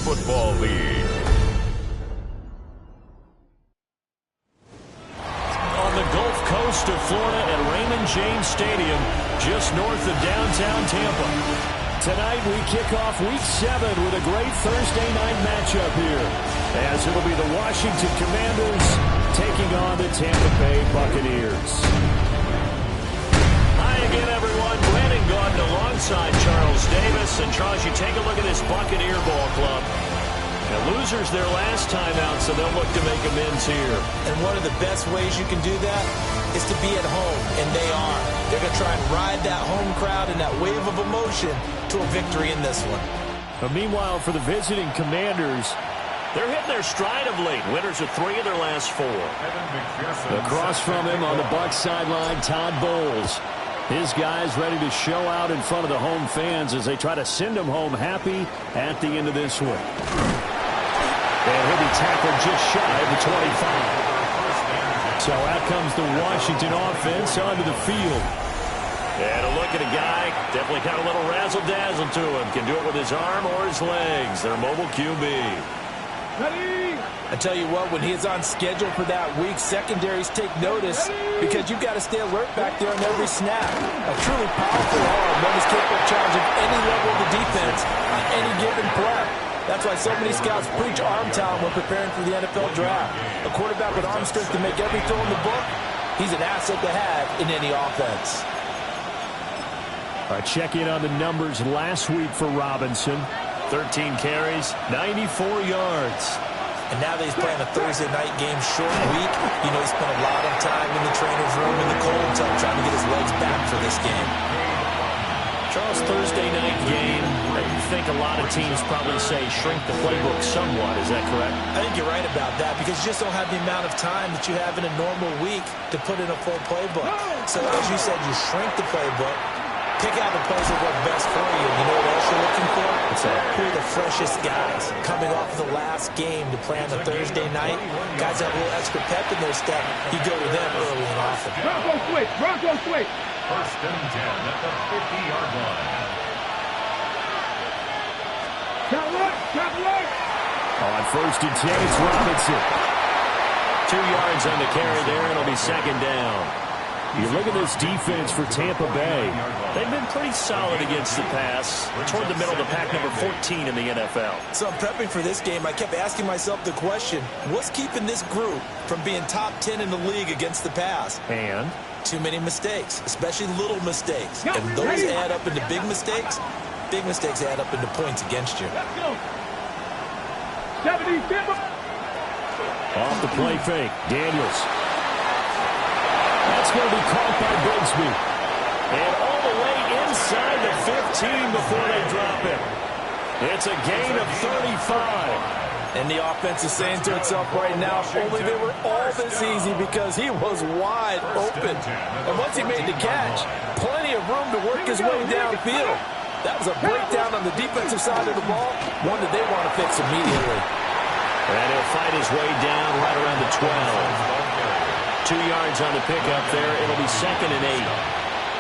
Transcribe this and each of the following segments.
Football League. On the Gulf Coast of Florida at Raymond James Stadium, just north of downtown Tampa. Tonight we kick off Week 7 with a great Thursday night matchup here, as it'll be the Washington Commanders taking on the Tampa Bay Buccaneers. Hi again, everyone. Brandon Gaudin alongside Charles Davis. And Charles, you take a look at this Buccaneer ball club. Now, losers their last time out, so they'll look to make amends here. And one of the best ways you can do that is to be at home, and they are. They're going to try and ride that home crowd and that wave of emotion to a victory in this one. But meanwhile, for the visiting Commanders, they're hitting their stride of late. Winners of 3 of their last 4. Across from him on the Bucs sideline, Todd Bowles. His guys ready to show out in front of the home fans as they try to send them home happy at the end of this one. And he'll be tackled just shy of the 25. So out comes the Washington offense onto the field. And a look at a guy, definitely got a little razzle-dazzle to him. Can do it with his arm or his legs. Their mobile QB. Ready? I tell you what, when he is on schedule for that week, secondaries take notice because you've got to stay alert back there on every snap. A truly powerful arm that is capable of challenging any level of the defense on any given play. That's why so many scouts preach arm talent when preparing for the NFL draft. A quarterback with arm strength to make every throw in the book, he's an asset to have in any offense. All right, check in on the numbers last week for Robinson. 13 carries, 94 yards. And now that he's playing a Thursday night game short week, you know he spent a lot of time in the trainer's room in the cold tub trying to get his legs back for this game. Charles, Thursday night game, I think a lot of teams probably say shrink the playbook somewhat. Is that correct? I think you're right about that because you just don't have the amount of time that you have in a normal week to put in a full playbook. So as you said, you shrink the playbook, pick out the plays that work best for you. You know what else you're looking for? Who are the freshest guys coming off the last game to play on a Thursday night? Guys have a little extra pep in their step. You go with them early and often. Bronco switch. First and 10 at the 50-yard line. Top right. On first and 10, it's Robinson. 2 yards on the carry there, and it'll be second down. You look at this defense for Tampa Bay. They've been pretty solid against the pass. Toward the middle of the pack, number 14 in the NFL. So I'm prepping for this game. I kept asking myself the question, what's keeping this group from being top 10 in the league against the pass? And? Too many mistakes, especially little mistakes. And those add up into big mistakes. Big mistakes add up into points against you. Let's go. 77. Off the play fake, Daniels. That's going to be caught by Bigsby. And all the way inside the 15 before they drop it. It's a gain of 35. And the offense is saying to itself right now, if only they were all this easy because he was wide open. And once he made the catch, plenty of room to work his way downfield. That was a breakdown on the defensive side of the ball, one that they want to fix immediately. And he'll fight his way down right around the 12. 2 yards on the pickup there. It'll be second and 8.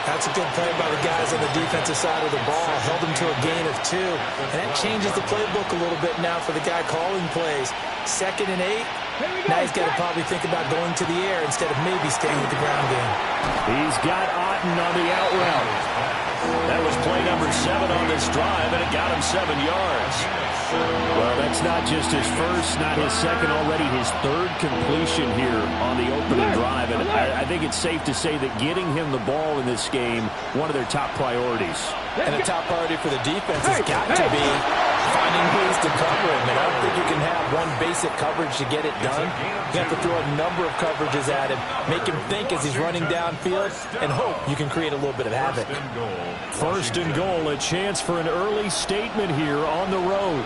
That's a good play by the guys on the defensive side of the ball. Held him to a gain of 2. And that changes the playbook a little bit now for the guy calling plays. Second and 8. Now he's got to probably think about going to the air instead of maybe staying with the ground game. He's got Otten on the out route. That was play number 7 on this drive, and it got him 7 yards. Well, that's not just his first, not his second, already his 3rd completion here on the opening drive. And I think it's safe to say that getting him the ball in this game, one of their top priorities. And a top priority for the defense has got to be finding ways to cover him. And I don't think you can have one basic coverage to get it done. You have to throw a number of coverages at him, make him think as he's running downfield, and hope you can create a little bit of havoc. First and goal, a chance for an early statement here on the road.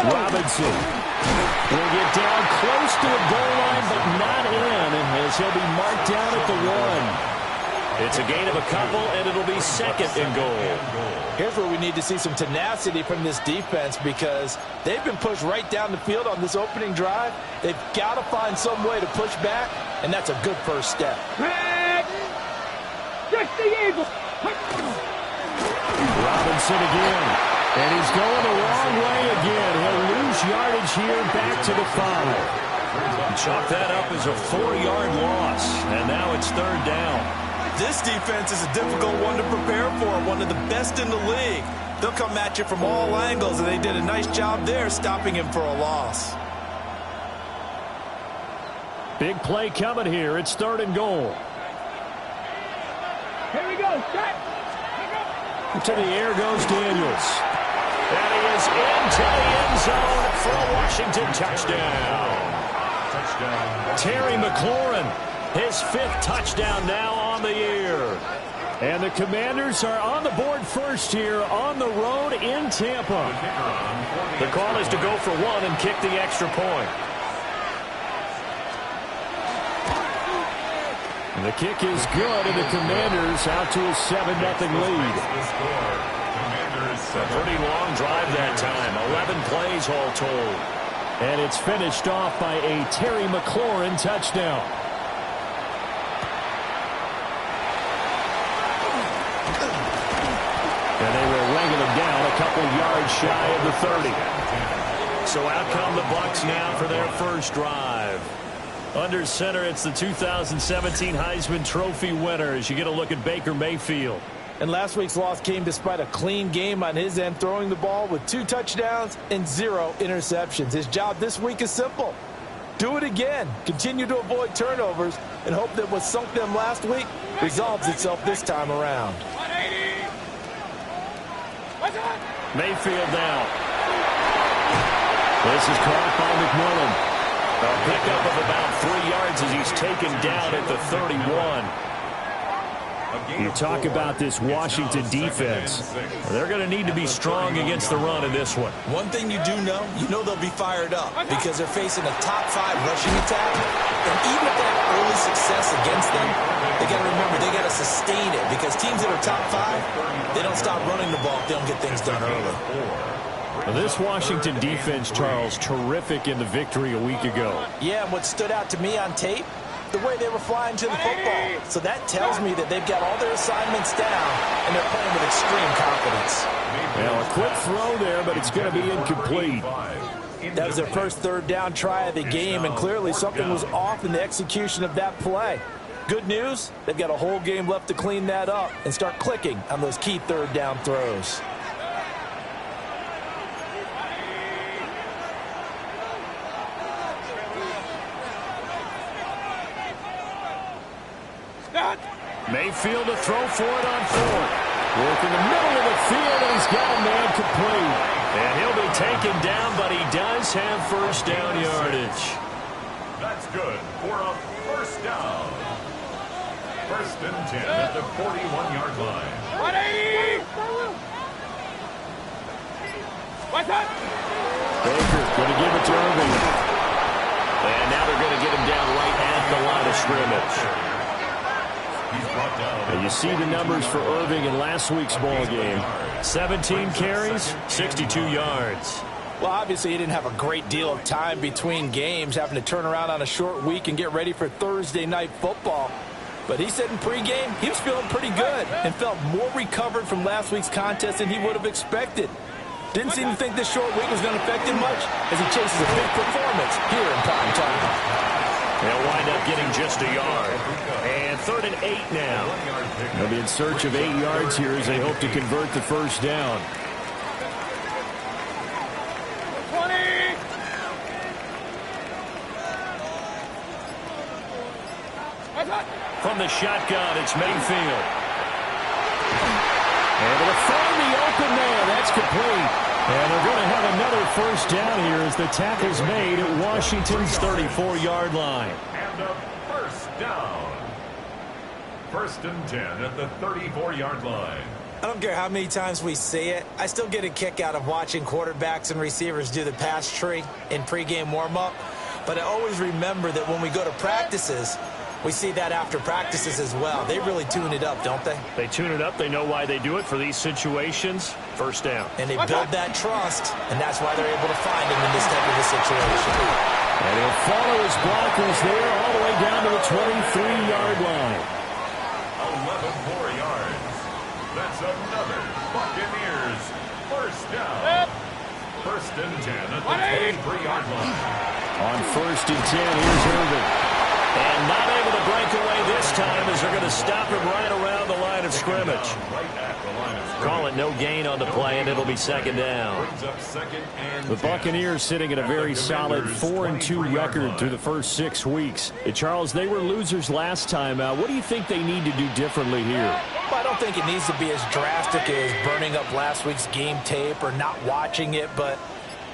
Robinson will get down close to the goal line, but not in, as he'll be marked down at the 1. It's a gain of a couple, and it'll be second and goal. Here's where we need to see some tenacity from this defense because they've been pushed right down the field on this opening drive. They've got to find some way to push back, and that's a good first step. Just the Eagles. Robinson again. And he's going the wrong way again. He'll lose yardage here back to the 5. Chalk that up as a 4-yard loss. And now it's 3rd down. This defense is a difficult one to prepare for, one of the best in the league. They'll come at you from all angles, and they did a nice job there stopping him for a loss. Big play coming here. It's 3rd and goal. Here we go. Set. To the air goes Daniels. And he is into the end zone for a Washington touchdown. Terry McLaurin, his 5th touchdown now on the year. And the Commanders are on the board first here on the road in Tampa. The call is to go for 1 and kick the extra point. And the kick is good, and the Commanders out to a 7-0 lead. A pretty long drive that time. 11 plays all told. And it's finished off by a Terry McLaurin touchdown. And they will wrangle him down a couple yards shy of the 30. So out come the Bucs now for their first drive. Under center, it's the 2017 Heisman Trophy winner as you get a look at Baker Mayfield. And last week's loss came despite a clean game on his end, throwing the ball with 2 touchdowns and 0 interceptions. His job this week is simple. Do it again. Continue to avoid turnovers and hope that what sunk them last week resolves itself this time around. Mayfield now. This is caught by McMillan. A pickup of about 3 yards as he's taken down at the 31. You talk about this Washington defense. They're going to need to be strong against the run in this one. One thing you do know, they'll be fired up because they're facing a top 5 rushing attack. And even if they have early success against them, they got to remember they got to sustain it because teams that are top 5, they don't stop running the ball if they don't get things done early. Well, this Washington defense, Charles, terrific in the victory a week ago. Yeah, and what stood out to me on tape, the way they were flying to the football. So that tells me that they've got all their assignments down, and they're playing with extreme confidence. Well, a quick throw there, but it's going to be incomplete. That was their first 3rd down try of the game, and clearly something was off in the execution of that play. Good news, they've got a whole game left to clean that up and start clicking on those key 3rd down throws. Mayfield to throw for it on 4th. Work in the middle of the field, and he's got a man complete. And he'll be taken down, but he does have first down yardage. That's good for a first down. 1st and 10 at the 41-yard line. What's that? Baker going to give it to Irving. And now they're going to get him down right at the line of scrimmage. And you see the numbers for Irving in last week's ball game. 17 carries, 62 yards. Well, obviously he didn't have a great deal of time between games, having to turn around on a short week and get ready for Thursday night football. But he said in pregame he was feeling pretty good and felt more recovered from last week's contest than he would have expected. Didn't seem to think this short week was going to affect him much as he chases a big performance here in prime time. They'll wind up getting just a yard. And 3rd and 8 now. They'll be in search of 8 yards here as they hope to convert the first down. 20! From the shotgun, it's Mayfield. Able to find the open man. That's complete. And they're going to have another first down here as the tackle's made at Washington's 34-yard line. And a first down. 1st and 10 at the 34-yard line. I don't care how many times we see it. I still get a kick out of watching quarterbacks and receivers do the pass tree in pregame warm-up. But I always remember that when we go to practices, we see that after practices as well. They really tune it up, don't they? They tune it up. They know why they do it for these situations. First down. And they build that trust, and that's why they're able to find him in this type of a situation. And he'll follow his blockers there all the way down to the 23-yard line. 11 more yards. That's another Buccaneers and 10 at the 23-yard line. On 1st and 10, here's Irvin. And not able to break away this time as they're going to stop him right around the line of scrimmage. Call it no gain on the play, and it'll be second down. The Buccaneers sitting at a very solid 4-2 record through the first 6 weeks. Charles, they were losers last time out. What do you think they need to do differently here? Well, I don't think it needs to be as drastic as burning up last week's game tape or not watching it, but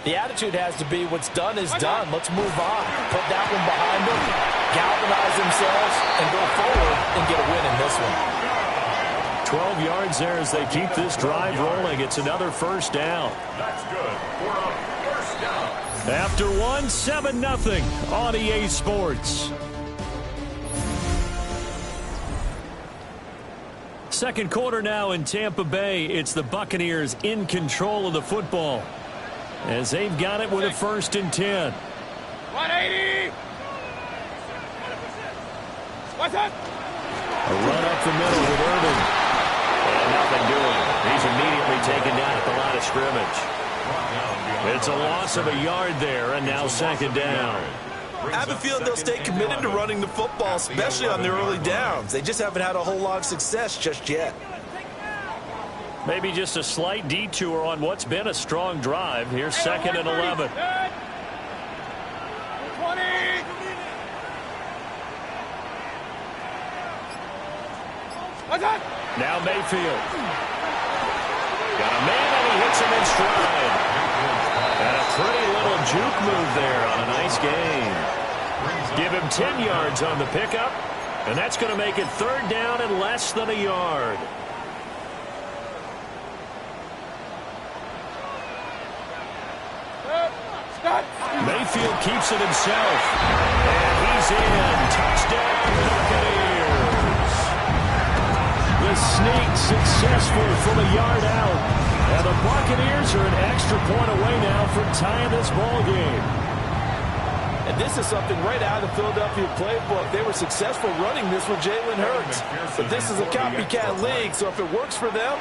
the attitude has to be what's done is done. Let's move on. Put that one behind them, galvanize themselves, and go forward and get a win in this one. 12 yards there as they keep this drive rolling. It's another first down. That's good for a first down. After one, 7-0 on EA Sports. Second quarter now in Tampa Bay. It's the Buccaneers in control of the football as they've got it with a 1st and 10. 180. What's up? A run up the middle with Irvin. And nothing doing. He's immediately taken down at the line of scrimmage. It's a loss of a yard there, and now second down. I have a feeling they'll stay committed to running the football, especially on their early downs. They just haven't had a whole lot of success just yet. Maybe just a slight detour on what's been a strong drive. Here's 2nd and 11. 20. What's up? Now Mayfield. Got a man, and he hits him in stride. And a pretty little juke move there on a nice gain. Give him 10 yards on the pickup, and that's going to make it 3rd down and less than a yard. Mayfield keeps it himself. And he's in. Touchdown, Buccaneers. The sneak successful from a yard out. And the Buccaneers are an extra point away now from tying this ball game. And this is something right out of the Philadelphia playbook. They were successful running this with Jalen Hurts. But this is a copycat league, so if it works for them,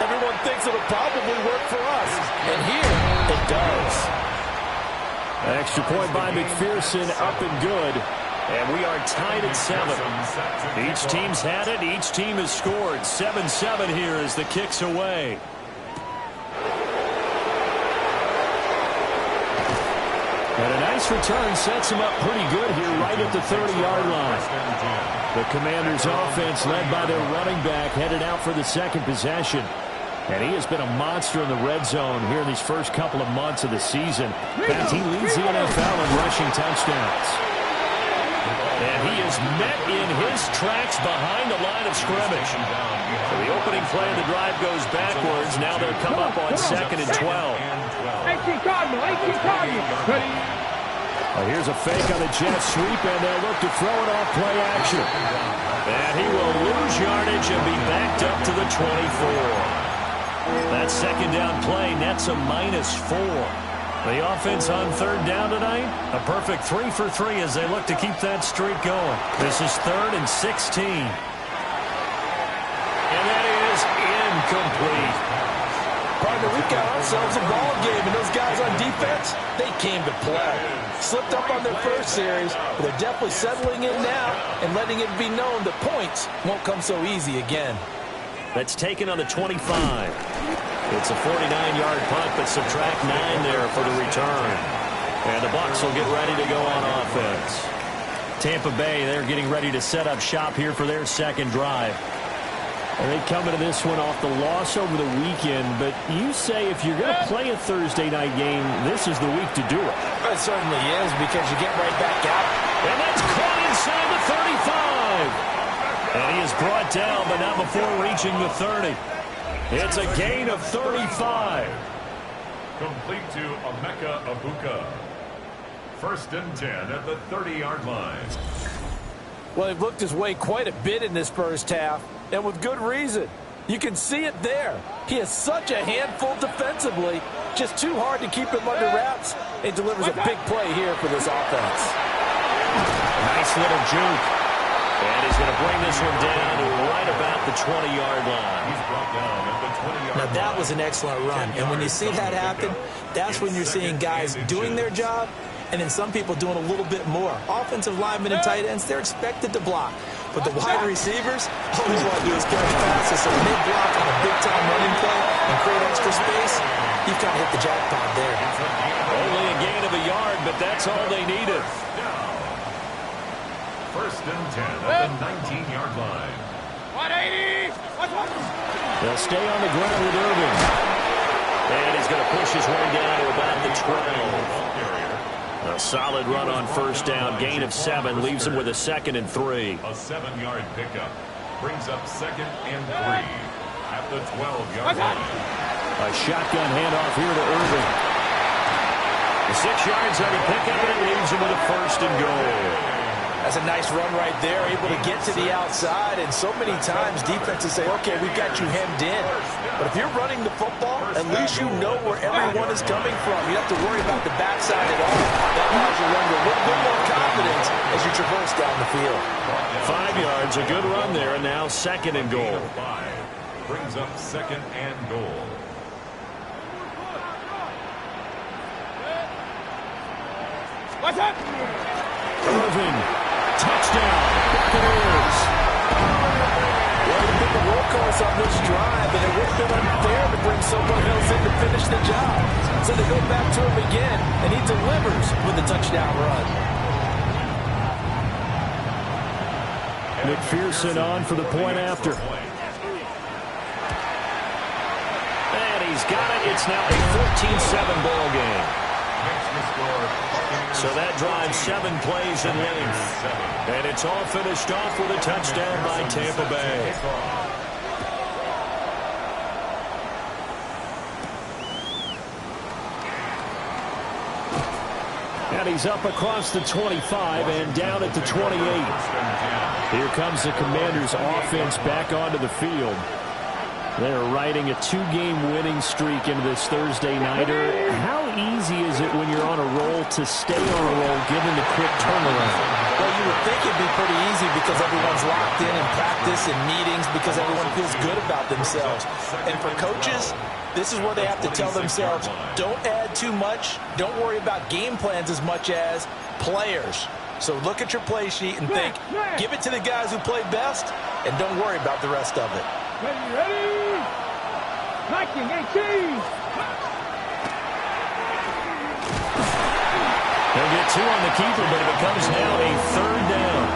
everyone thinks it'll probably work for us. And here, it does. An extra point by McPherson, up and good. And we are tied at 7. Each team's had it. Each team has scored. 7-7 here as the kick's away. And a nice return sets him up pretty good here right at the 30-yard line. The Commanders' offense led by their running back headed out for the second possession. And he has been a monster in the red zone here in these first couple of months of the season. In fact, he leads the NFL in rushing touchdowns. And he is met in his tracks behind the line of scrimmage. So the opening play of the drive goes backwards. Now they'll come up on 2nd and 12. 18 Cardinal. Here's a fake on the jet sweep, and they'll look to throw it off play action. And he will lose yardage and be backed up to the 24. That second down play nets a -4. The offense on 3rd down tonight, a perfect 3 for 3 as they look to keep that streak going. This is 3rd and 16. And that is incomplete. Partner, we've got ourselves a ball game, and those guys on defense, they came to play. Slipped up on their first series, but they're definitely settling in now and letting it be known the points won't come so easy again. That's taken on the 25. It's a 49-yard punt, but subtract 9 there for the return. And the Bucs will get ready to go on offense. Tampa Bay, they're getting ready to set up shop here for their second drive. And they come into this one off the loss over the weekend, but you say if you're going to play a Thursday night game, this is the week to do it. It certainly is, because you get right back out. And that's caught inside the 35. And he is brought down, but not before reaching the 30. It's a gain of 35. Complete to Emeka Egbuka. 1st and 10 at the 30-yard line. Well, they've looked his way quite a bit in this first half, and with good reason. You can see it there. He is such a handful defensively. Just too hard to keep him under wraps. It delivers a big play here for this offense. Nice little juke. And he's going to bring this one down to right about the 20-yard line. He's brought down at the 20-yard line. Now, that was an excellent run. And when you see that happen, that's when you're seeing guys doing their job and then some people doing a little bit more. Offensive linemen and tight ends, they're expected to block. But the wide receivers, all they want to do is catch passes. So when they block on a big-time running play and create extra space, you've kind of hit the jackpot there. Only a gain of a yard, but that's all they needed. First and 10 at the 19-yard line. 180! They'll stay on the ground with Irving. And he's going to push his way down to about the 12. A solid run on first down. Gain of 7 leaves him with a 2nd and 3. A 7-yard pickup brings up 2nd and 3 at the 12-yard line. A shotgun handoff here to Irving. The 6 yards on the pickup, and it leaves him with a 1st and goal. That's a nice run right there, able to get to the outside. And so many times defenses say, okay, we've got you hemmed in. But if you're running the football, at least you know where everyone is coming from. You don't have to worry about the backside at all. That allows you to run with a little bit more confidence as you traverse down the field. 5 yards, a good run there, and now 2nd and goal. 5 brings up 2nd and goal. What's up? Irving, touchdown, Buccaneers. Well, you pick the workhorse on this drive, and it would have been unfair to bring someone else in to finish the job. So they go back to him again, and he delivers with a touchdown run. McPherson on for the point after. And he's got it. It's now a 14-7 ball game. So that drives 7 plays in length. And it's all finished off with a touchdown by Tampa Bay. And he's up across the 25 and down at the 28. Here comes the Commanders' offense back onto the field. They're riding a 2-game winning streak into this Thursday nighter. How easy is it when you're on a roll to stay on a roll given the quick turnaround? Well, you would think it'd be pretty easy because everyone's locked in practice and meetings because everyone feels good about themselves. And for coaches, this is where they have to tell themselves, don't add too much. Don't worry about game plans as much as players. So look at your play sheet and think, give it to the guys who play best, and don't worry about the rest of it. Ready? 19, 18. They'll get 2 on the keeper, but it becomes now a 3rd down.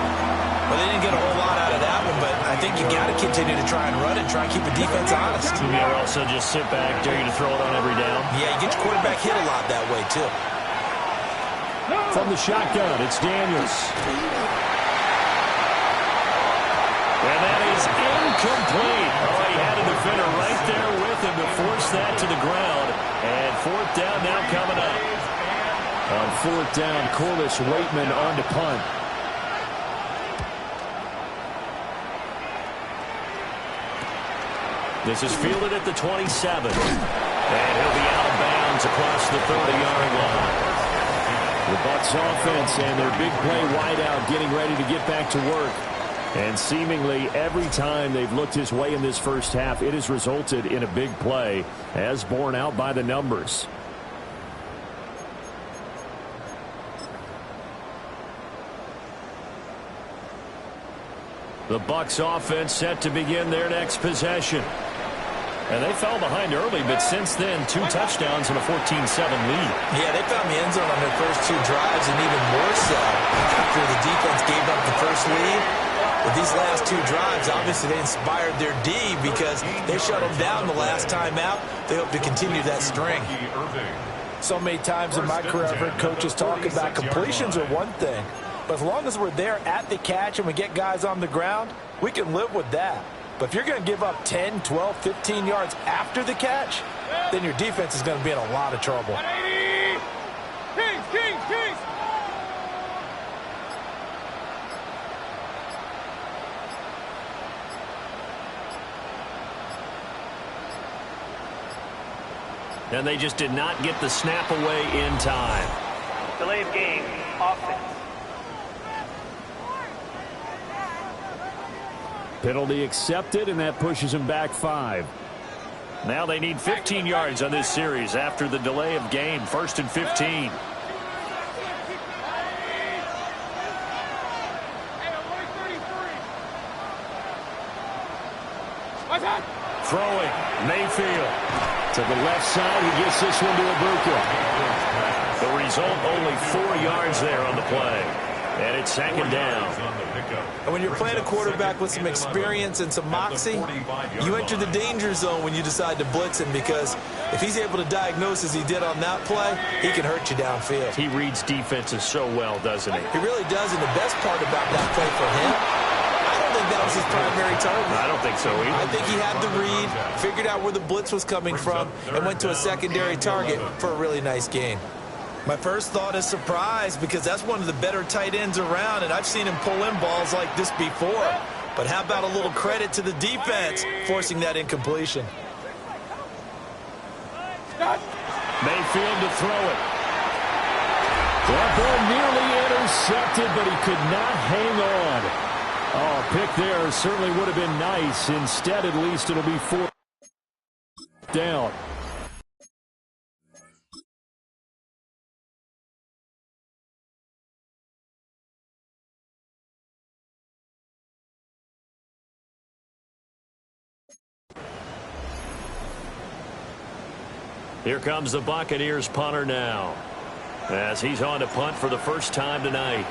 Well, they didn't get a whole lot out of that one, but I think you got to continue to try and run it, try and keep the defense honest. You may also just sit back, dare you to throw it on every down. Yeah, you get your quarterback hit a lot that way, too. From the shotgun, it's Daniels. And that is incomplete. Oh, he had a defender right there with him to force that to the ground. And 4th down now coming up. On 4th down, Corliss Waitman on to punt. This is fielded at the 27. And he'll be out of bounds across the 30-yard line. The Bucs offense and their big play wideout getting ready to get back to work. And seemingly every time they've looked his way in this first half, it has resulted in a big play, as borne out by the numbers. The Bucs offense set to begin their next possession. And they fell behind early, but since then, 2 touchdowns and a 14-7 lead. Yeah, they found the end zone on their first 2 drives, and even more so after the defense gave up the first lead. But these last 2 drives, obviously they inspired their D because they shut them down the last time out. They hope to continue that string. So many times in my career, I've heard coaches talk about completions are one thing. But as long as we're there at the catch and we get guys on the ground, we can live with that. But if you're going to give up 10, 12, 15 yards after the catch, then your defense is going to be in a lot of trouble. 180! Kings, Kings, Kings! And they just did not get the snap away in time. Delayed game, offense. Penalty accepted, and that pushes him back 5. Now they need 15 yards on this series after the delay of game. 1st and 15. Throwing, Mayfield. To the left side, he gets this one to Ibuka. The result, only 4 yards there on the play. And it's 2nd down. And when you're playing a quarterback with some experience and some moxie, you enter the danger zone when you decide to blitz him, because if he's able to diagnose as he did on that play, he can hurt you downfield. He reads defenses so well, doesn't he? He really does, and the best part about that play for him, I don't think that was his primary target. I don't think so either. I think he had the read, figured out where the blitz was coming from, and went to a secondary target for a really nice gain. My first thought is surprise, because that's one of the better tight ends around, and I've seen him pull in balls like this before. But how about a little credit to the defense forcing that incompletion? Mayfield to throw it. That ball nearly intercepted, but he could not hang on. Oh, pick there certainly would have been nice. Instead, at least it'll be 4th down. Here comes the Buccaneers punter now, as he's on to punt for the first time tonight.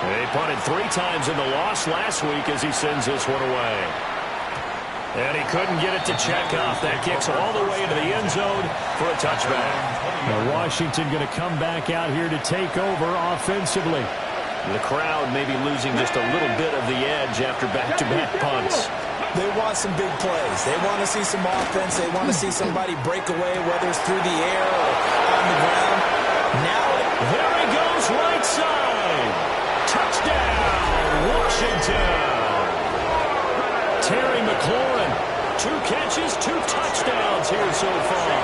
They punted 3 times in the loss last week as he sends this one away. And he couldn't get it to check off. That kicks all the way into the end zone for a touchback. Now Washington going to come back out here to take over offensively. The crowd may be losing just a little bit of the edge after back-to-back punts. They want some big plays. They want to see some offense. They want to see somebody break away, whether it's through the air or on the ground. Now, there he goes, right side. Touchdown, Washington. Terry McLaurin, 2 catches, 2 touchdowns here so far.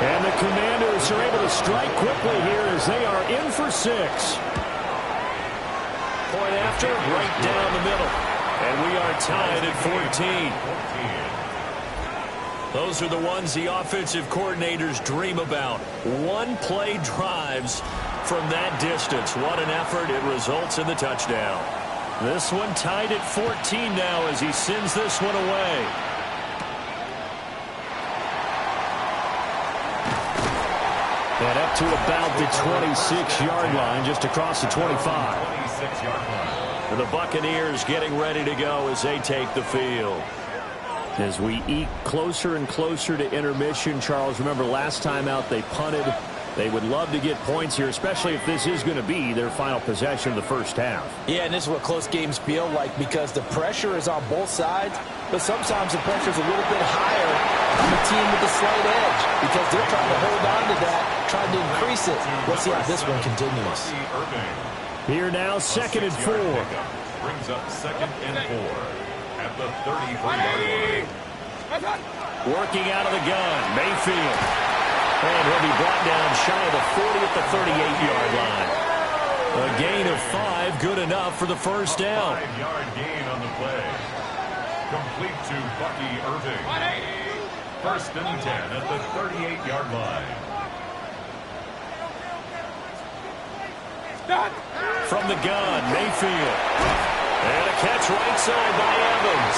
And the Commanders are able to strike quickly here as they are in for 6. Point after, right down the middle. And we are tied at 14. Those are the ones the offensive coordinators dream about. 1-play drives from that distance. What an effort. It results in the touchdown. This one tied at 14 now as he sends this one away. And up to about the 26-yard line, just across the 25. 26-yard line. And the Buccaneers getting ready to go as they take the field. As we eke closer and closer to intermission, Charles, remember last time out they punted. They would love to get points here, especially if this is going to be their final possession of the first half. Yeah, and this is what close games feel like, because the pressure is on both sides, but sometimes the pressure is a little bit higher on the team with the slight edge, because they're trying to hold on to that, trying to increase it. Let's see how this one continues. Here now, 2nd and 4. Brings up 2nd and 4 at the 34-yard line. Working out of the gun, Mayfield. And he'll be brought down shy of the 40 at the 38-yard line. A gain of 5, good enough for the first down. 5-yard gain on the play. Complete to Bucky Irving. 1st and 10 at the 38-yard line. From the gun, Mayfield. And a catch right side by Evans.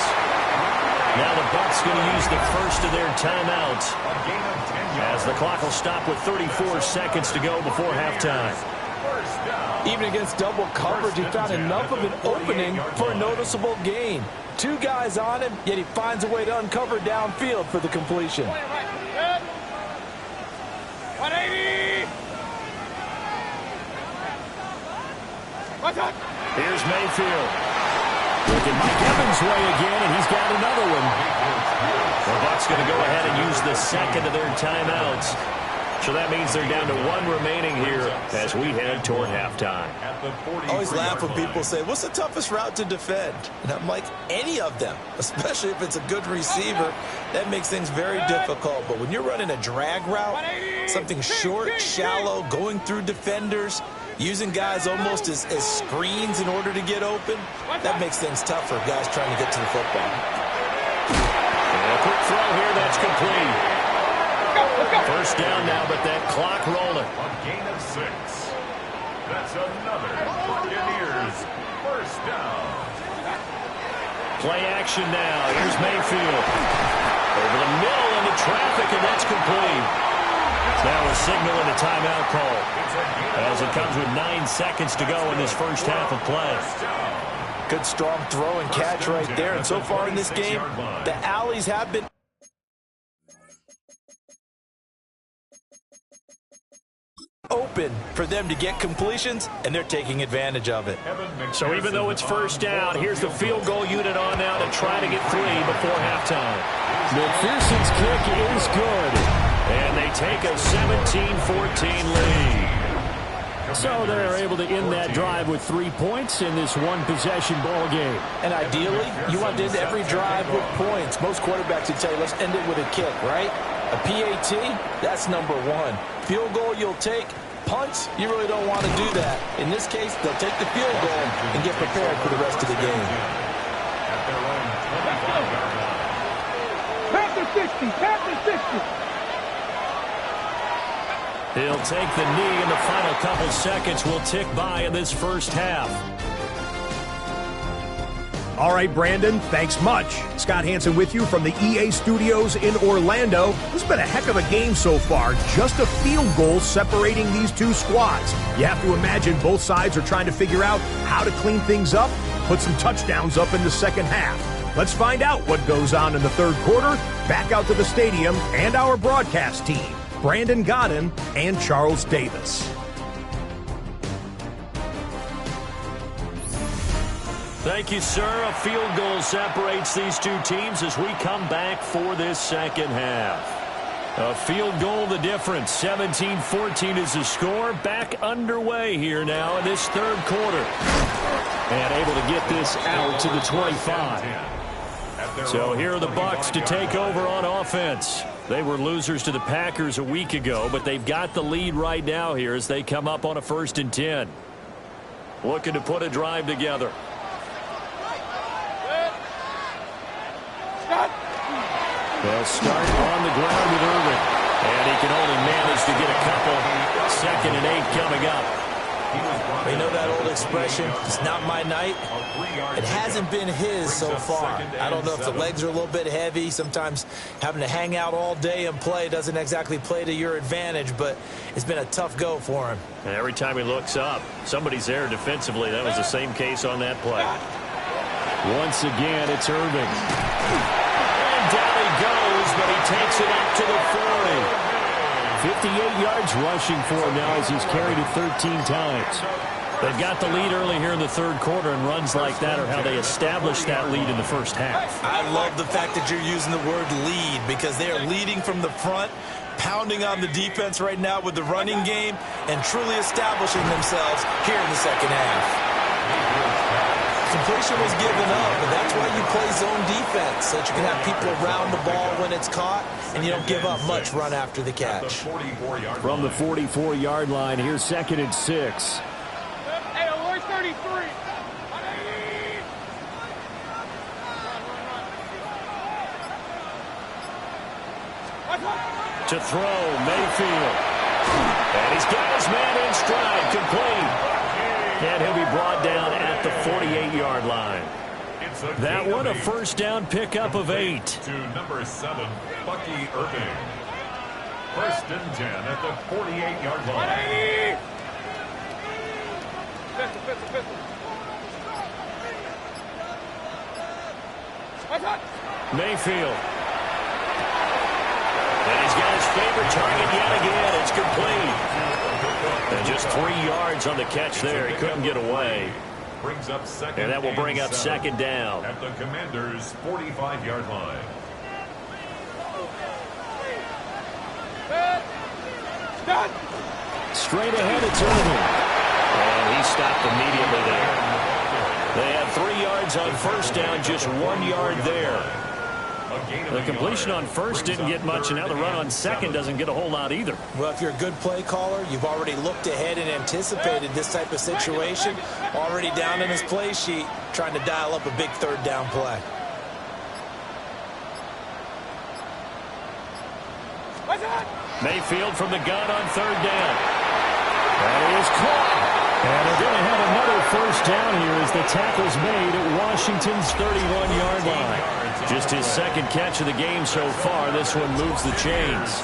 Now the Bucs going to use the first of their timeouts, as the clock will stop with 34 seconds to go before halftime. Even against double coverage, he found enough of an opening for a noticeable gain. 2 guys on him, yet he finds a way to uncover downfield for the completion. 180! Here's Mayfield. Looking Mike Evans' way again, and he's got another one. The Bucs going to go ahead and use the second of their timeouts. So that means they're down to 1 remaining here as we head toward halftime. I always laugh when people say, what's the toughest route to defend? And I'm like, any of them, especially if it's a good receiver. That makes things very difficult. But when you're running a drag route, something short, shallow, going through defenders, using guys almost as screens in order to get open, that makes things tough for guys trying to get to the football. And a quick throw here, that's complete. First down now, but that clock rolling. A gain of 6. That's another Buccaneers first down. Play action now. Here's Mayfield. Over the middle into traffic, and that's complete. Now a signal and a timeout call as it comes with 9 seconds to go in this first half of play. Good strong throw and catch right there. And so far in this game, the alleys have been open for them to get completions, and they're taking advantage of it. So even though it's first down, here's the field goal unit on now to try to get 3 before halftime. McPherson's kick is good, and they take a 17-14 lead. So they're able to end that drive with 3 points in this one-possession ball game. And ideally, you want to end every drive with points. Most quarterbacks would tell you, let's end it with a kick, right? A PAT, that's number 1. Field goal you'll take. Punts, you really don't want to do that. In this case, they'll take the field goal and get prepared for the rest of the game. Panther 60, Panther 60. He'll take the knee, and the final couple seconds will tick by in this first half. All right, Brandon, thanks much. Scott Hansen with you from the EA Studios in Orlando. This has been a heck of a game so far. Just a field goal separating these two squads. You have to imagine both sides are trying to figure out how to clean things up, put some touchdowns up in the second half. Let's find out what goes on in the third quarter. Back out to the stadium and our broadcast team, Brandon Godden and Charles Davis. Thank you, sir. A field goal separates these two teams as we come back for this second half. A field goal the difference. 17-14 is the score. Back underway here now in this third quarter. And able to get this out to the 25. So here are the Bucs to take over on offense. They were losers to the Packers a week ago, but they've got the lead right now here as they come up on a 1st and 10. Looking to put a drive together. They'll start on the ground with Irving. And he can only manage to get a couple. 2nd and 8 coming up. You know that old expression, it's not my night? It hasn't been his so far. I don't know if the legs are a little bit heavy. Sometimes having to hang out all day and play doesn't exactly play to your advantage, but it's been a tough go for him. And every time he looks up, somebody's there defensively. That was the same case on that play. Once again, it's Irving. And down he goes, but he takes it up to the 40. 58 yards rushing for him now as he's carried it 13 times. They've got the lead early here in the third quarter, and runs like that are how they established that lead in the first half. I love the fact that you're using the word lead because they are leading from the front, pounding on the defense right now with the running game, and truly establishing themselves here in the second half. Completion was given up, but that's why you play zone defense, so that you can have people around the ball when it's caught, and you don't give up much run after the catch. From the 44-yard line, here's 2nd and 6. Hey, alert 33. To throw, Mayfield. And he's got his man in stride, complete. And he'll be brought down at the 48-yard line. That one, a first down pickup of 8. To number 7, Bucky Irving. 1st and 10 at the 48-yard line. Mayfield. And he's got his favorite target yet again. It's complete. And just 3 yards on the catch there. He couldn't get away. Brings up second, and that will bring up 2nd down. At the Commanders' 45-yard line. Straight ahead, it's Irving. And he stopped immediately there. They had 3 yards on first down, just 1 yard there. The completion on first didn't get much, and now the run on second doesn't get a whole lot either. Well, if you're a good play caller, you've already looked ahead and anticipated this type of situation. Already down in his play sheet, trying to dial up a big third down play. Mayfield from the gun on third down. That is caught. And they're going to have another first down here as the tackle's made at Washington's 31-yard line. Just his second catch of the game so far. This one moves the chains.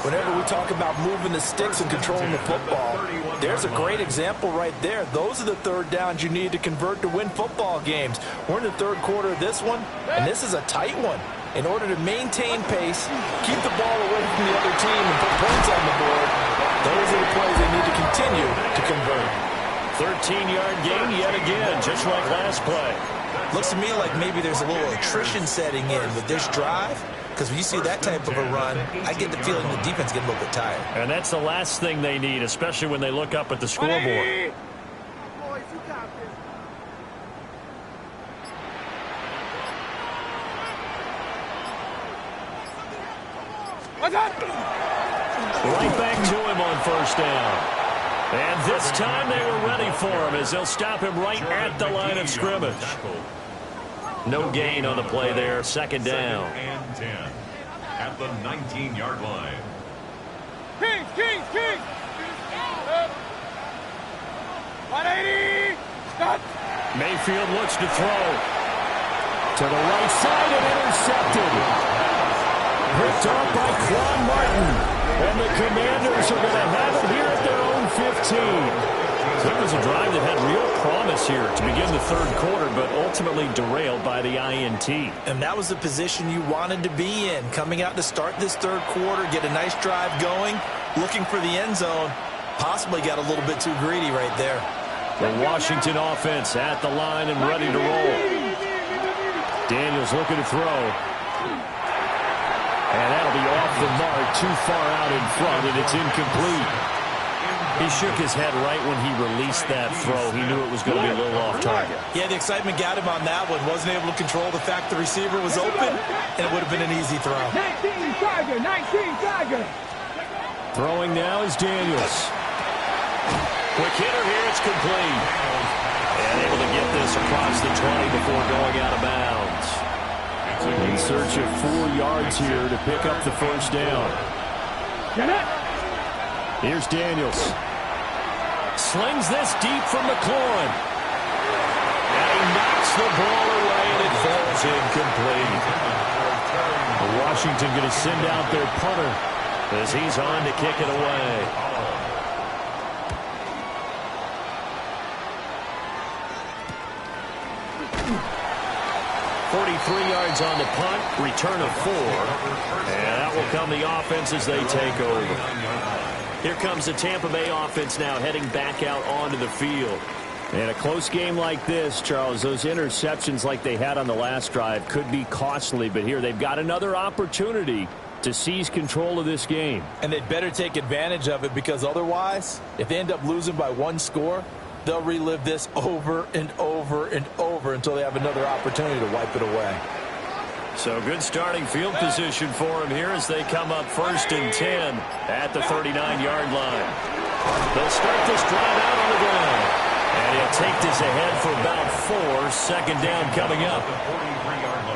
Whenever we talk about moving the sticks and controlling the football, there's a great example right there. Those are the third downs you need to convert to win football games. We're in the third quarter of this one, and this is a tight one. In order to maintain pace, keep the ball away from the other team, and put points on the board, those are the plays they need to continue to convert. 13-yard gain yet again, just like last play. Looks to me like maybe there's a little attrition setting in with this drive, because when you see that type of a run, I get the feeling the defense get a little bit tired. And that's the last thing they need, especially when they look up at the scoreboard. Right back to him on first down. And this time they were ready for him as they'll stop him right at the line of scrimmage. No gain on the play there. Second down. And 10 at the 19-yard line. Kings! 180! Stop! Mayfield looks to throw. To the right side and intercepted. Picked off by Quan Martin. And the Commanders are going to have it here at their own 15. So it was a drive that had real promise here to begin the third quarter, but ultimately derailed by the INT. And that was the position you wanted to be in. Coming out to start this third quarter, get a nice drive going, looking for the end zone. Possibly got a little bit too greedy right there. The Washington offense at the line and ready to roll. Daniels looking to throw. And that'll be off the mark, too far out in front, and it's incomplete. He shook his head right when he released that throw. He knew it was going to be a little off target. Yeah, the excitement got him on that one. Wasn't able to control the fact the receiver was open, and it would have been an easy throw. 19 Tiger. Throwing now is Daniels. Quick hitter here, it's complete. And able to get this across the 20 before going out of bounds. In search of 4 yards here to pick up the first down. Here's Daniels. Slings this deep from McLaurin. And he knocks the ball away, and it falls incomplete. Washington going to send out their punter as he's on to kick it away. 43 yards on the punt, return of 4. And that will come the offense as they take over. Here comes the Tampa Bay offense now heading back out onto the field. And a close game like this, Charles, those interceptions like they had on the last drive could be costly. But here they've got another opportunity to seize control of this game. And they'd better take advantage of it, because otherwise, if they end up losing by 1 score, they'll relive this over and over and over until they have another opportunity to wipe it away. So good starting field position for him here as they come up 1st and 10 at the 39-yard line. They'll start this drive out on the ground. And he'll take this ahead for about 4. Second down coming up.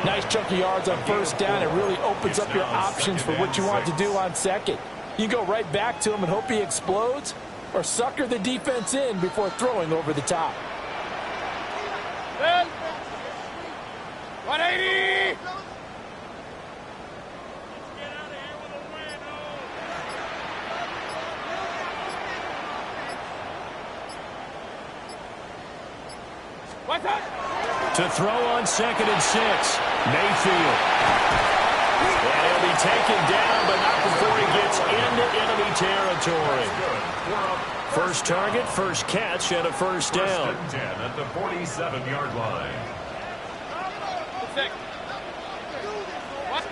Nice chunk of yards on first down. It really opens up your options for what you want to do on second. You go right back to him and hope he explodes, or sucker the defense in before throwing over the top. 180! What's that? To throw on 2nd and 6. Mayfield. And he'll be taken down, but not before he gets into enemy territory. First target, first catch, and a first down. 1st and 10 at the 47-yard line.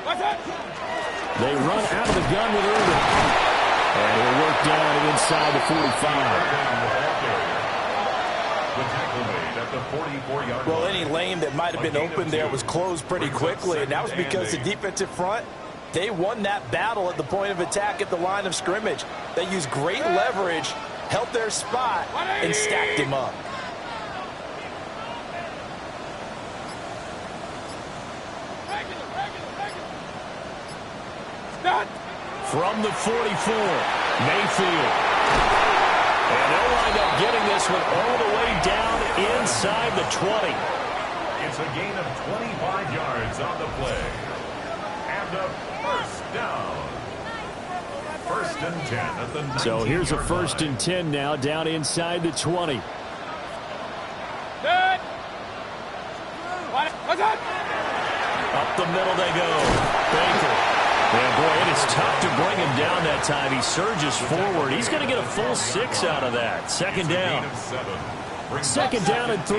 What's that? They run out of the gun with Irving. And he'll work brought down inside the 45. Well, any lane that might have been open there was closed pretty quickly, and that was because the defensive front, they won that battle at the point of attack at the line of scrimmage. They used great leverage, held their spot, and stacked him up. From the 44, Mayfield. And they'll wind up getting this one all the way down inside the 20. It's a gain of 25 yards on the play. And a first down. First and 10 at the 19-yard So here's a line. first and 10 now down inside the 20. Up the middle they go. Baker. And boy, it is tough to bring him down that time. He surges forward. He's going to get a full 6 out of that. Second down. Second down and 3.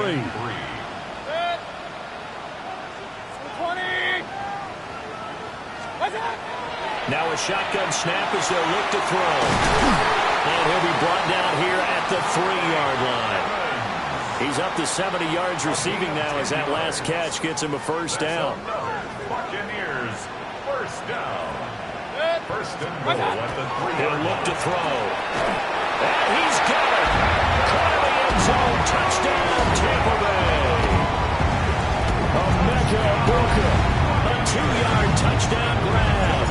Now a shotgun snap as they'll look to throw. And he'll be brought down here at the 3-yard line. He's up to 70 yards receiving now as that last catch gets him a first down. Buccaneers, first down. First and goal at the 3-yard He'll line. look to throw. And he's got it. Caught in the end zone. Touchdown, Tampa Bay. Emeka Egbuka. A 2-yard touchdown grab.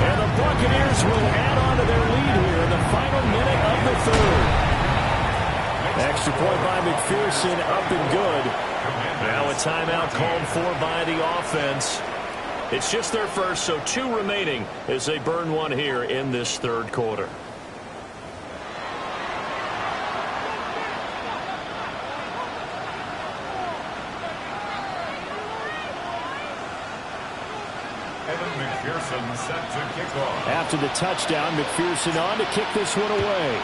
And the Buccaneers will add on to their lead here in the final minute of the third. Extra point by McPherson, up and good. Now a timeout called for by the offense. It's just their first, so 2 remaining as they burn one here in this third quarter. McPherson set to kick off. After the touchdown, McPherson on to kick this one away.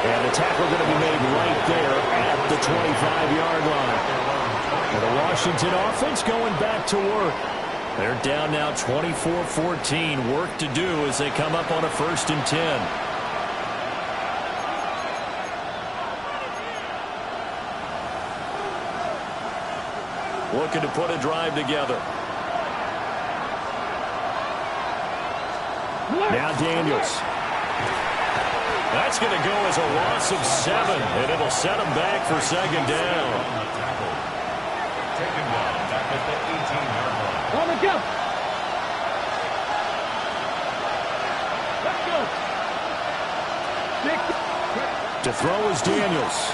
And the tackle going to be made right there at the 25-yard line. And the Washington offense going back to work. They're down now 24-14. Work to do as they come up on a first and 10. Looking to put a drive together. Now Daniels. That's going to go as a loss of 7, and it'll set him back for second down. Taken down back at the 18-yard line. On the go. Let's go. To throw is Daniels.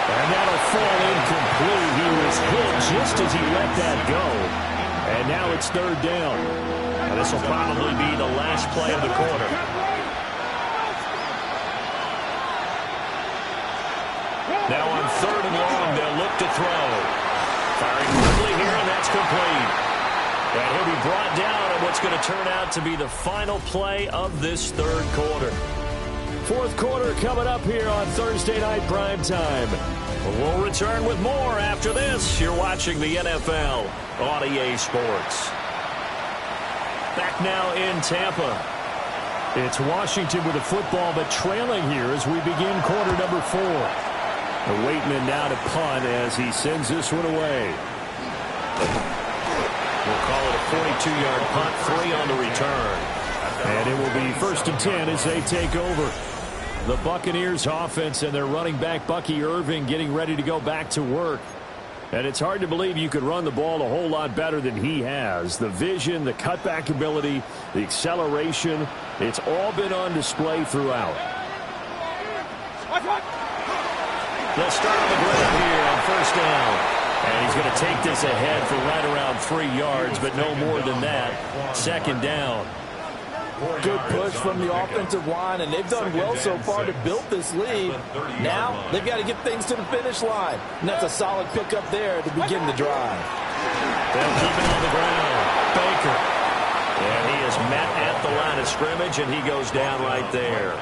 And that'll fall incomplete. He was hit just as he let that go. And now it's third down. And this will probably be the last play of the quarter. Now on third and long, they'll look to throw. Firing quickly here, and that's complete. And he'll be brought down on what's going to turn out to be the final play of this third quarter. Fourth quarter coming up here on Thursday Night Primetime. We'll return with more after this. You're watching the NFL on EA Sports. Back now in Tampa. It's Washington with the football, but trailing here as we begin quarter number 4. The Waitman now to punt as he sends this one away. We'll call it a 42-yard punt, 3 on the return. And it will be first and 10 as they take over. The Buccaneers offense and their running back Bucky Irving getting ready to go back to work. And it's hard to believe you could run the ball a whole lot better than he has. The vision, the cutback ability, the acceleration, it's all been on display throughout. They'll start on the ground here on first down. And he's going to take this ahead for right around 3 yards, but no more than that. Second down. Good push from the offensive line, and they've done well so far to build this lead. Now they've got to get things to the finish line, and that's a solid pickup there to begin the drive. They'll keep it on the ground. Baker. And he is met at the line of scrimmage, and he goes down right there.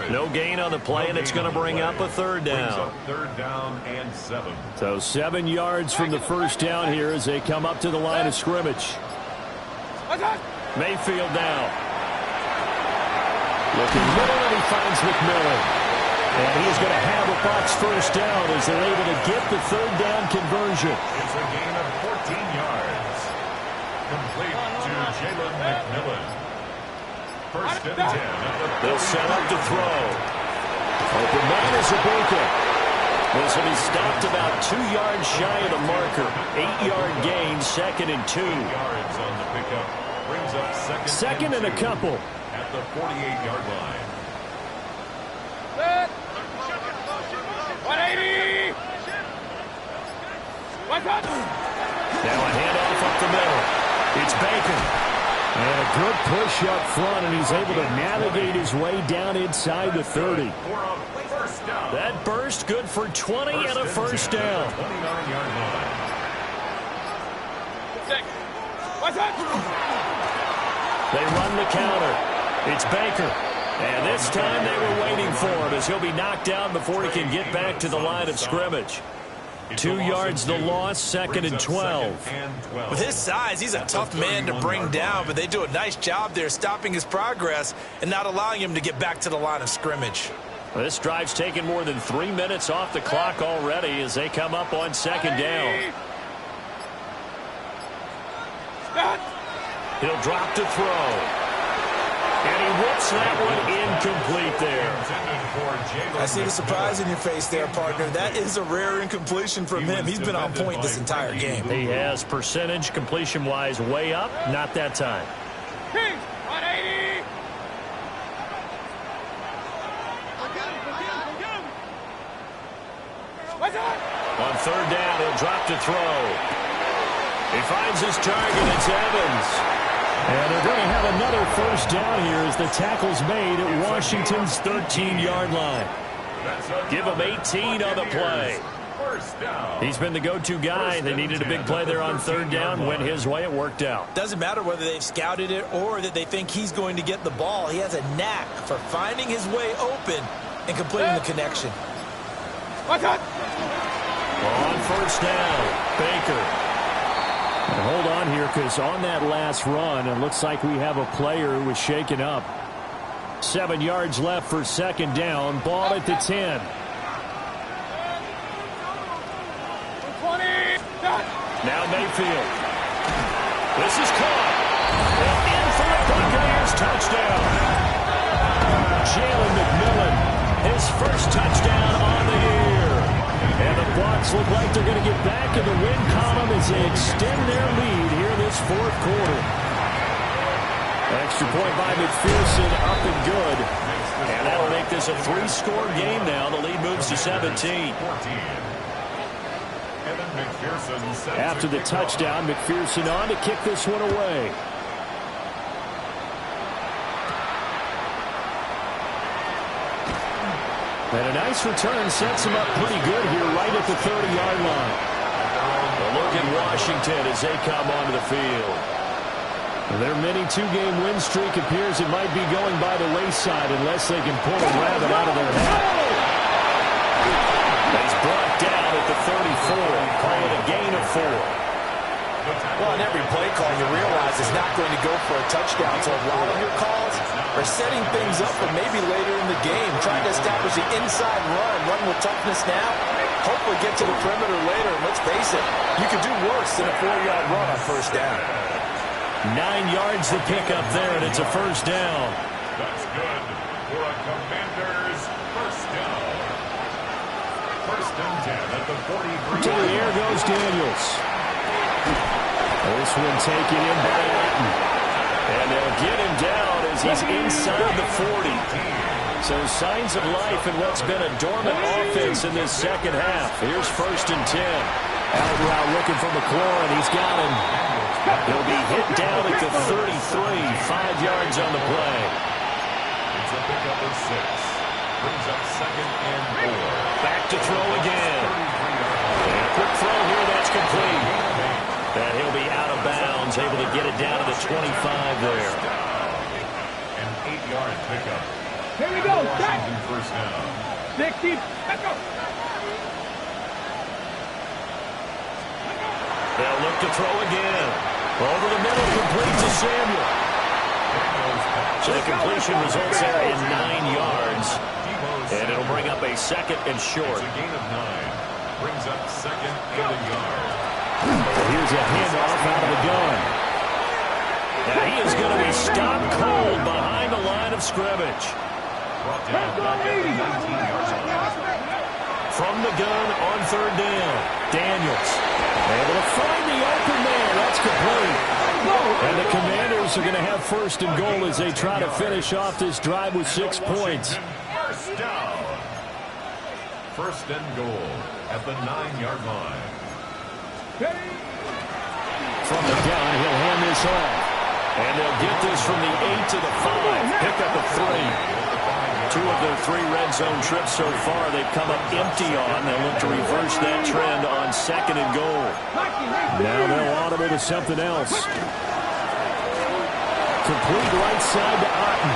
No gain on the play, and it's going to bring up a third down. Third down and 7. So 7 yards from the first down here as they come up to the line of scrimmage. Mayfield now. Looking middle, and he finds McMillan. And he's going to have a box first down as they're able to get the third down conversion. It's a gain of 14 yards. Complete to Jalen McMillan. First and 10. They'll set up to throw. Open man is a Baker. This will be stopped about 2 yards shy of the marker. 8-yard gain, 2nd and 2. Yards on the pickup. Brings up second and a couple. At the 48-yard line. 180. Now a handoff up the middle. It's Baker. And a good push up front, and he's able to navigate his way down inside the 30. That burst good for 20 and a first down. 29-yard line. They run the counter. It's Baker. And this time they were waiting for him as he'll be knocked down before he can get back to the line of scrimmage. 2 yards the loss, 2nd and 12. With his size, he's a tough man to bring down, but they do a nice job there stopping his progress and not allowing him to get back to the line of scrimmage. This drive's taken more than 3 minutes off the clock already as they come up on 2nd down. He'll drop to throw. And he whips that one incomplete there. I see the surprise in your face there, partner. That is a rare incompletion from him. He's been on point this entire game. He has percentage completion-wise way up. Not that time. 180. On 3rd down, he'll drop to throw. He finds his target. It's Evans. And they're going to have another first down here as the tackle's made at Washington's 13-yard line. Give him 18 on the play. He's been the go-to guy. They needed a big play there on 3rd down. Went his way. It worked out. Doesn't matter whether they've scouted it or that they think he's going to get the ball. He has a knack for finding his way open and completing the connection. On 1st down, Baker. And hold on here, because on that last run, it looks like we have a player who was shaken up. 7 yards left for 2nd down. Ball at the 10. Now Mayfield. This is caught. And in for the Buccaneers touchdown. Jalen McMillan, his first touchdown on the year. And the Bucs look like they're going to get back in the win column as they extend their lead here this 4th quarter. Extra point by McPherson, up and good. And that'll make this a 3-score game now. The lead moves to 17. After the touchdown, McPherson on to kick this one away. And a nice return sets him up pretty good here right at the 30-yard line. A look at Washington as they come onto the field. Their mini 2-game win streak appears it might be going by the wayside unless they can pull a rabbit out of their hat. He's brought down at the 34, calling a gain of 4. Well, on every play call, you realize it's not going to go for a touchdown. So a lot of your calls are setting things up for maybe later in the game, trying to establish the inside run with toughness now, hopefully get to the perimeter later. And let's face it, you could do worse than a 4-yard run on 1st down. 9 yards to pick up there, and it's a first down. That's good for a Commanders first down. 1st and 10 at the 43. To the air goes Daniels. This one taken in by Atten. And they'll get him down as he's inside the 40. So signs of life in what's been a dormant offense in this 2nd half. Here's 1st and 10. Out route looking for McLaurin. He's got him. He'll be hit down at the 33. 5 yards on the play. It's a pickup of 6. Brings up 2nd and 4. Back to throw again. And a quick throw here that's complete. And he'll be out of bounds, able to get it down to the 25 there. An 8-yard pickup. Here we go. Set. First down. 60. Let's go. They'll look to throw again. Over the middle, complete to Samuel. So the completion results there in 9 yards. And it'll bring up a second and short. It's a gain of 9. Brings up second and a yard. Here's a handoff out of the gun. And he is going to be stopped cold behind the line of scrimmage. Brought down back at the 19 yards line. From the gun on third down. Daniels able to find the open man. That's complete. And the Commanders are going to have first and goal as they try to finish off this drive with 6 points. First down. First and goal at the 9-yard line. From the gun, he'll hand this off. And they'll get this from the 8 to the 5. Pick up a 3. 2 of their 3 red zone trips so far they've come up empty on. They'll look to reverse that trend on second and goal. Now they'll audible to something else. Complete right side to Otten.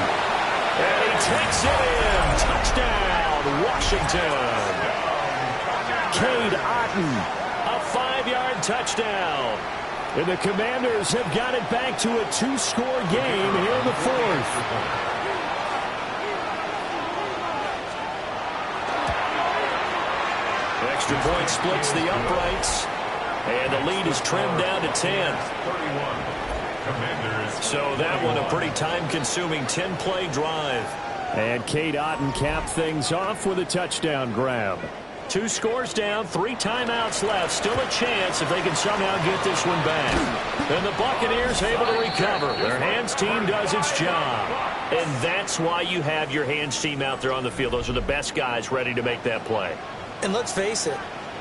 And he takes it in. Touchdown, Washington. Cade Otten, a 5-yard touchdown. And the Commanders have got it back to a 2-score game here in the 4th. Extra point splits the uprights. And the lead is trimmed down to 10. 31. Commanders. So that one a pretty time-consuming 10-play drive. And Cade Otten capped things off with a touchdown grab. 2 scores down, 3 timeouts left. Still a chance if they can somehow get this one back. And the Buccaneers able to recover. Their hands team does its job. And that's why you have your hands team out there on the field. Those are the best guys ready to make that play. And let's face it,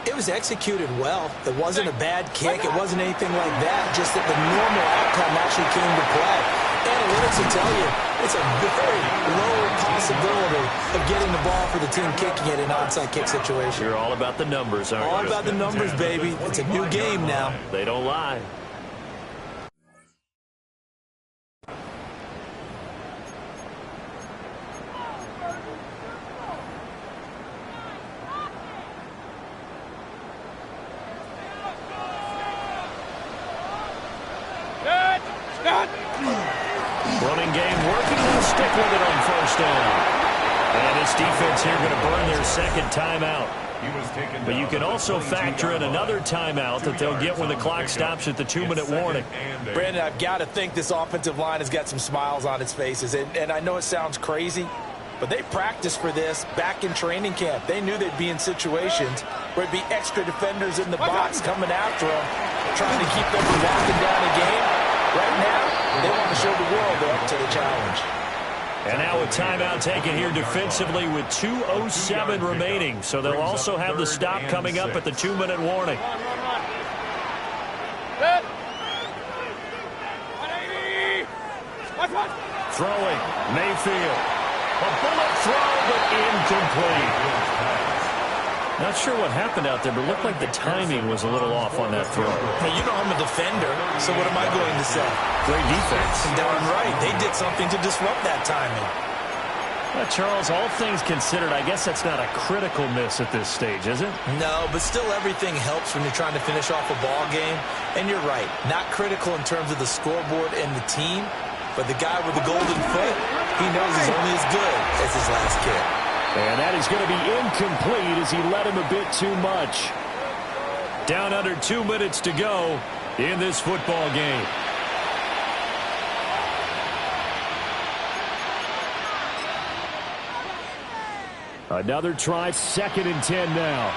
it was executed well. It wasn't a bad kick. It wasn't anything like that. Just that the normal outcome actually came to play. Analytics will tell you it's a very low possibility of getting the ball for the team kicking it in an onside kick situation. You're all about the numbers, aren't you? All about the numbers, baby. It's a new game now. They don't lie. Running game working. They'll stick with it on first down. And this defense here going to burn their second timeout. But you can also factor in another timeout that they'll get when the clock stops at the 2-minute warning. Brandon, I've got to think this offensive line has got some smiles on its faces. And I know it sounds crazy, but they practiced for this back in training camp. They knew they'd be in situations where it'd be extra defenders in the box coming after them, trying to keep them from walking down a game. Right now, they want to show the world they're up to the challenge. And now a timeout taken here defensively with 2:07 remaining. So they'll also have the stop coming up at the 2-minute warning. Throwing, Mayfield. A bullet throw, but incomplete. Not sure what happened out there, but it looked like the timing was a little off on that throw. Hey, you know I'm a defender, so what am I going to say? Great defense. Darn right. They did something to disrupt that timing. Charles, all things considered, I guess that's not a critical miss at this stage, is it? No, but still everything helps when you're trying to finish off a ball game. And you're right, not critical in terms of the scoreboard and the team, but the guy with the golden foot, he knows he's only as good as his last kick. And that is going to be incomplete as he led him a bit too much. Down under 2 minutes to go in this football game. Another try, 2nd and 10 now.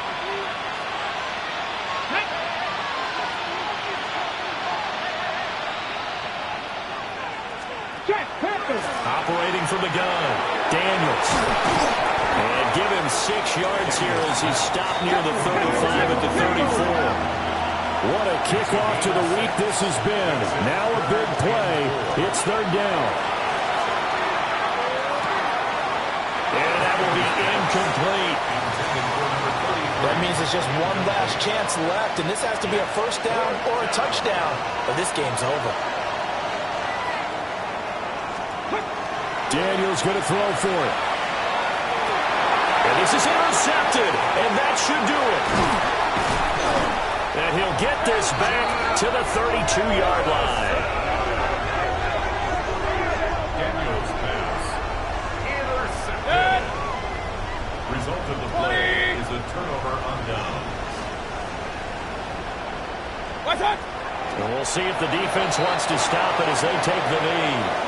Operating from the gun, Daniels. And give him 6 yards here as he's stopped near the 35 at the 34. What a kickoff to the week this has been. Now a big play. It's 3rd down. And that will be incomplete. That means it's just one last chance left, and this has to be a first down or a touchdown, or this game's over. Daniels going to throw for it. And this is intercepted, and that should do it. And he'll get this back to the 32-yard line. Daniels pass. Intercepted. Result of the play is a turnover on downs. What's that? And we'll see if the defense wants to stop it as they take the knee.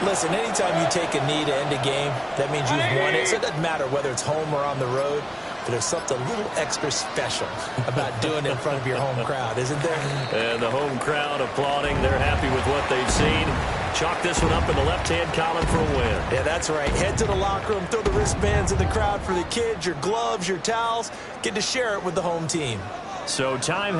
Listen, anytime you take a knee to end a game, that means you've won it. So it doesn't matter whether it's home or on the road, but there's something a little extra special about doing it in front of your home crowd, isn't there? And the home crowd applauding. They're happy with what they've seen. Chalk this one up in the left-hand column for a win. Yeah, that's right. Head to the locker room, throw the wristbands in the crowd for the kids, your gloves, your towels. Get to share it with the home team. So time